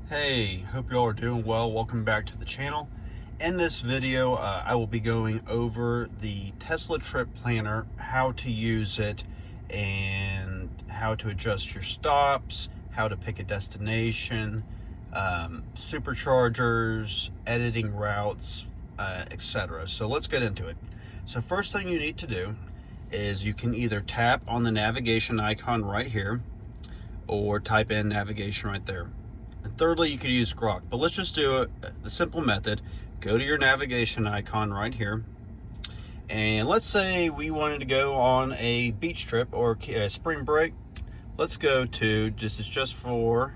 Hey, hope you all are doing well. Welcome back to the channel. In this video, I will be going over the Tesla trip planner, how to use it, and how to adjust your stops, how to pick a destination, superchargers, editing routes, etc. So let's get into it. So first thing you need to do is you can either tap on the navigation icon right here or type in navigation right there. And thirdly, you could use Grok, but let's just do a simple method. Go to your navigation icon right here, and let's say we wanted to go on a beach trip or a spring break. Let's go to, just for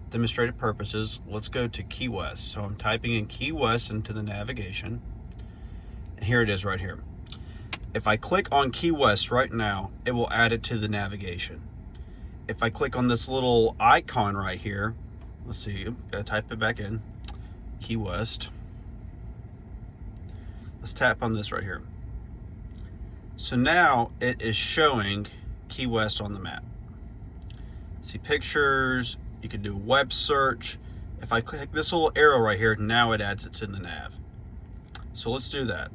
demonstrative purposes, let's go to Key West. So I'm typing in Key West into the navigation, and here it is right here. If I click on Key West right now, it will add it to the navigation. If I click on this little icon right here, let's see, gotta type it back in, Key West. Let's tap on this right here. So now it is showing Key West on the map. See pictures, you could do a web search. If I click this little arrow right here, now it adds it to the nav. So let's do that.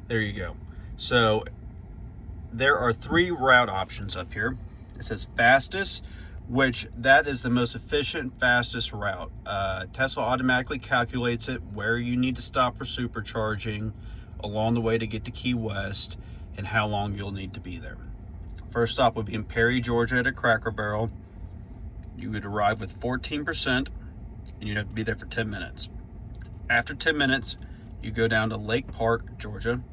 There you go. So there are 3 route options up here. It says fastest, which that is the most efficient, fastest route. Tesla automatically calculates it where you need to stop for supercharging along the way to get to Key West and how long you'll need to be there. First stop would be in Perry, Georgia at a Cracker Barrel. You would arrive with 14% and you'd have to be there for 10 minutes. After 10 minutes, you go down to Lake Park, Georgia.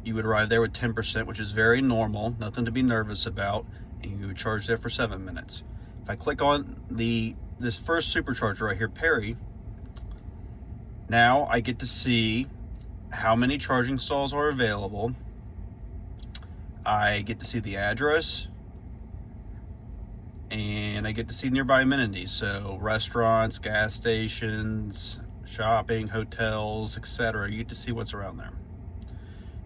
You would arrive there with 10%, which is very normal, nothing to be nervous about, and you would charge there for 7 minutes. If I click on this first supercharger right here, Perry, now I get to see how many charging stalls are available. I get to see the address, and I get to see nearby amenities, so restaurants, gas stations, shopping, hotels, etc. You get to see what's around there.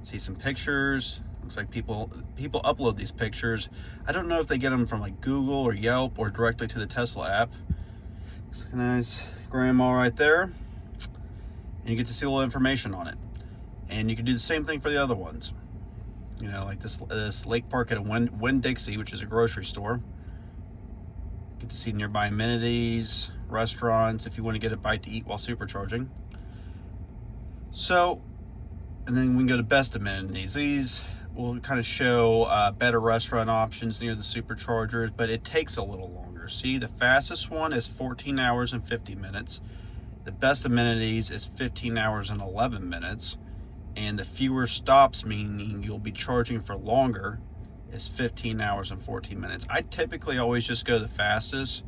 See some pictures. Looks like people upload these pictures. I don't know if they get them from like Google or Yelp or directly to the Tesla app. Looks like a nice grandma right there. And you get to see a little information on it. And you can do the same thing for the other ones. You know, like this Lake Park at a Winn-Dixie, which is a grocery store. Get to see nearby amenities, restaurants, if you want to get a bite to eat while supercharging. So, and then we can go to best amenities. These will kind of show better restaurant options near the superchargers, but it takes a little longer. See, the fastest one is 14 hours and 50 minutes. The best amenities is 15 hours and 11 minutes. And the fewer stops, meaning you'll be charging for longer, is 15 hours and 14 minutes. I typically always just go the fastest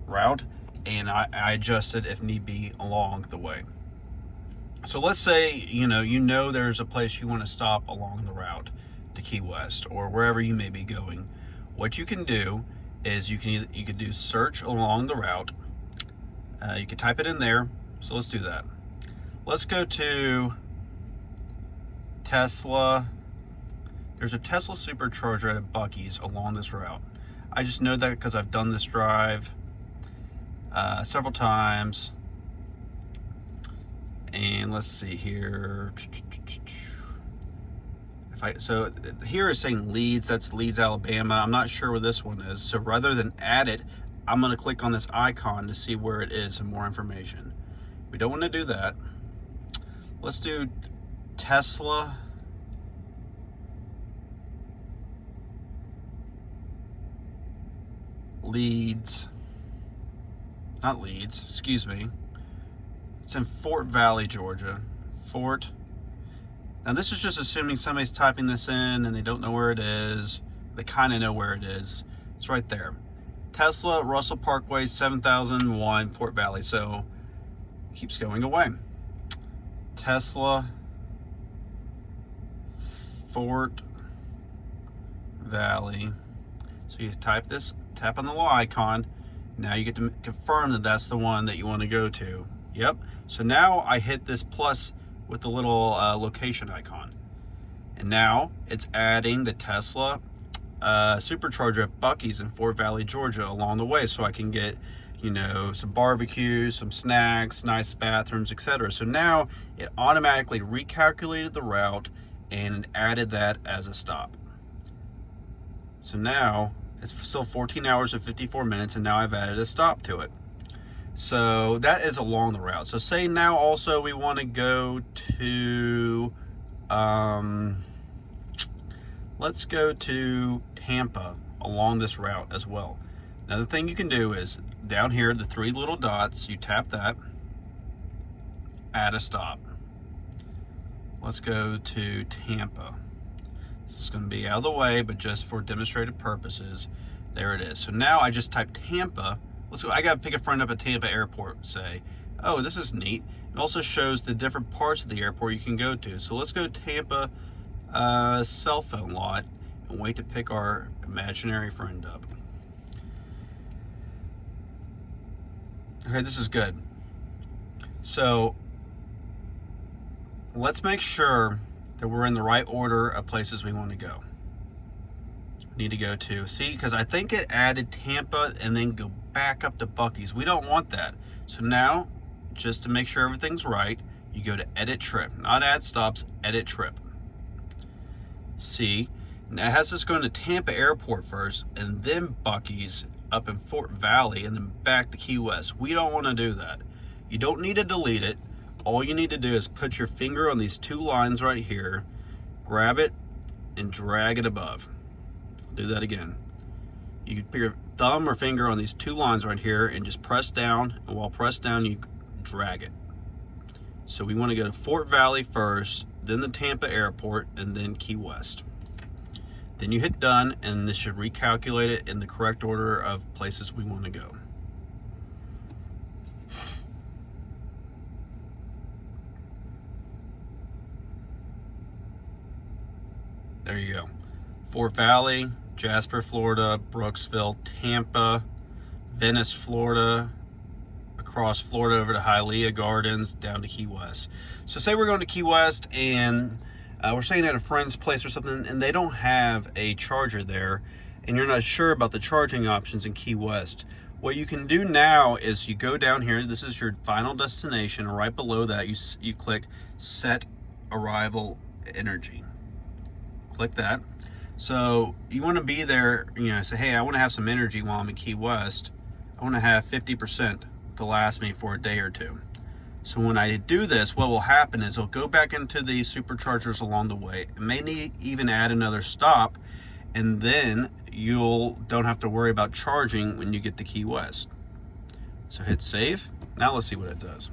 route, and I adjust it if need be along the way. So let's say you know there's a place you want to stop along the route to Key West or wherever you may be going. What you can do is you could do search along the route. You could type it in there. So let's do that. Let's go to Tesla. There's a Tesla Supercharger at a Buc-ee's along this route. I just know that because I've done this drive several times. And let's see here. So here is saying Leeds. That's Leeds, Alabama. I'm not sure where this one is. So rather than add it, I'm going to click on this icon to see where it is and more information. We don't want to do that. Let's do Tesla Leeds. Not Leeds, excuse me. It's in Fort Valley, Georgia. Fort. Now this is just assuming somebody's typing this in and they don't know where it is. They kind of know where it is. It's right there. Tesla, Russell Parkway, 7001, Fort Valley. So it keeps going away. Tesla, Fort Valley. So you type this, tap on the little icon. Now you get to confirm that that's the one that you want to go to. Yep. So now I hit this plus with the little location icon. And now it's adding the Tesla Supercharger at Buc-ee's in Fort Valley, Georgia along the way, so I can get, you know, some barbecue, some snacks, nice bathrooms, etc. So now it automatically recalculated the route and added that as a stop. So now it's still 14 hours and 54 minutes, and now I've added a stop to it. So that is along the route. So say now also we want to go to, let's go to Tampa along this route as well. Another thing you can do is down here, the three little dots, you tap that, add a stop. Let's go to Tampa. This is going to be out of the way, but just for demonstrative purposes, there it is. So now I just type Tampa. Let's go. I got to pick a friend up at Tampa Airport. Say, oh, this is neat. It also shows the different parts of the airport you can go to. So let's go Tampa cell phone lot and wait to pick our imaginary friend up. Okay, this is good. So let's make sure that we're in the right order of places we want to go. Need to go to, see, because I think it added Tampa and then go back up to Buc-ee's. We don't want that. So now, just to make sure everything's right, you go to edit trip, not add stops, edit trip. See, now it has us going to Tampa Airport first and then Buc-ee's up in Fort Valley and then back to Key West. We don't want to do that. You don't need to delete it. All you need to do is put your finger on these two lines right here, grab it, and drag it above. I'll do that again. You can put your thumb or finger on these two lines right here and just press down, and while pressed down, you drag it. So we want to go to Fort Valley first, then the Tampa Airport, and then Key West. Then you hit done, and this should recalculate it in the correct order of places we want to go. There you go. Fort Valley, Jasper, Florida, Brooksville, Tampa, Venice, Florida, across Florida over to Hialeah Gardens, down to Key West. So say we're going to Key West and we're staying at a friend's place or something and they don't have a charger there and you're not sure about the charging options in Key West. What you can do now is you go down here, this is your final destination, and right below that you click Set Arrival Energy. Click that. So you want to be there, you know, say, hey, I want to have some energy while I'm in Key West. I want to have 50% to last me for a day or two. So when I do this, what will happen is it'll go back into the superchargers along the way. It may need even add another stop, and then you don't have to worry about charging when you get to Key West. So hit save. Now let's see what it does.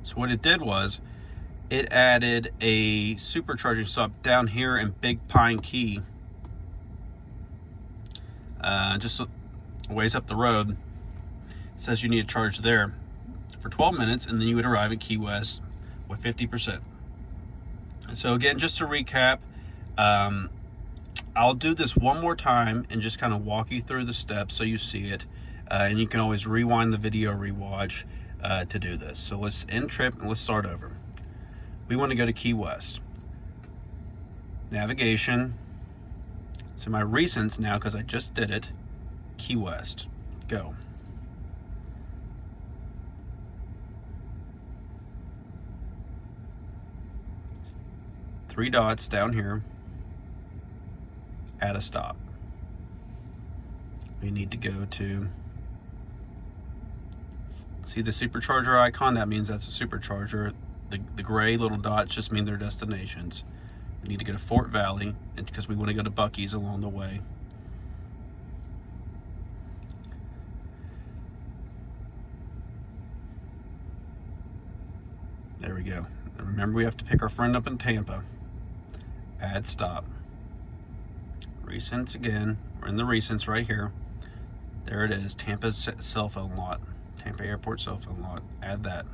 So what it did was it added a supercharging stop down here in Big Pine Key, just a ways up the road. It says you need to charge there for 12 minutes and then you would arrive at Key West with 50%. So again, just to recap, I'll do this one more time and just kind of walk you through the steps so you see it, and you can always rewind the video, rewatch to do this. So let's end trip and let's start over. We want to go to Key West. Navigation. So my recents now, because I just did it, Key West. Go. Three dots down here. Add a stop. We need to go to, see the supercharger icon? That means that's a supercharger. The gray little dots just mean their destinations. We need to go to Fort Valley, and because we want to go to Buc-ee's along the way. There we go. And remember, we have to pick our friend up in Tampa. Add stop. Recents again. We're in the recents right here. There it is, Tampa cell phone lot. Tampa Airport cell phone lot. Add that.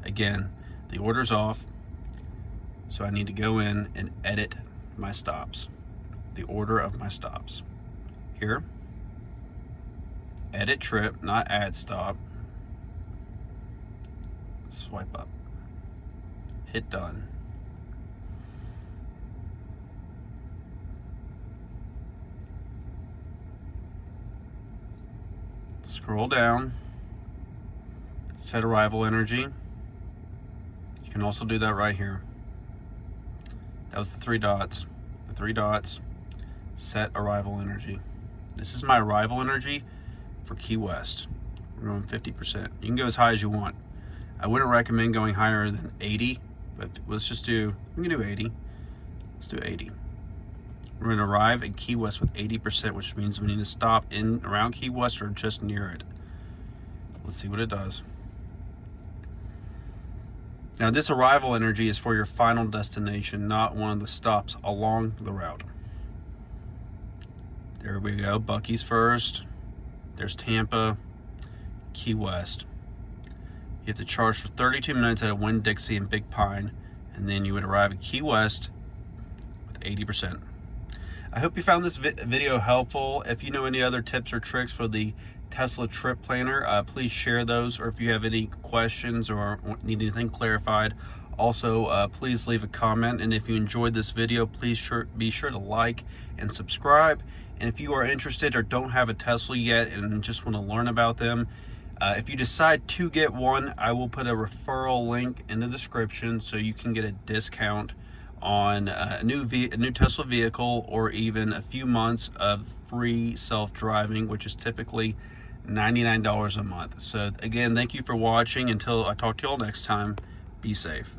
Again, the order's off, so I need to go in and edit my stops. The order of my stops. Here. edit trip, not add stop. Swipe up. Hit done. Scroll down. Set arrival energy. You can also do that right here. That was the 3 dots. The 3 dots. Set arrival energy. This is my arrival energy for Key West. We're going 50%. You can go as high as you want. I wouldn't recommend going higher than 80, but let's just do, we can do 80. Let's do 80. We're going to arrive at Key West with 80%, which means we need to stop in around Key West or just near it. Let's see what it does. Now this arrival energy is for your final destination, not one of the stops along the route. There we go, Buc-ee's first. There's Tampa, Key West. You have to charge for 32 minutes at a Winn-Dixie and Big Pine, and then you would arrive at Key West with 80%. I hope you found this video helpful. If you know any other tips or tricks for the Tesla trip planner, please share those, or if you have any questions or need anything clarified, also please leave a comment. And if you enjoyed this video, please be sure to like and subscribe. And if you are interested or don't have a Tesla yet and just want to learn about them, if you decide to get one, I will put a referral link in the description so you can get a discount on a new Tesla vehicle, or even a few months of free self-driving, which is typically $99 a month. So again, thank you for watching. Until I talk to you all next time, be safe.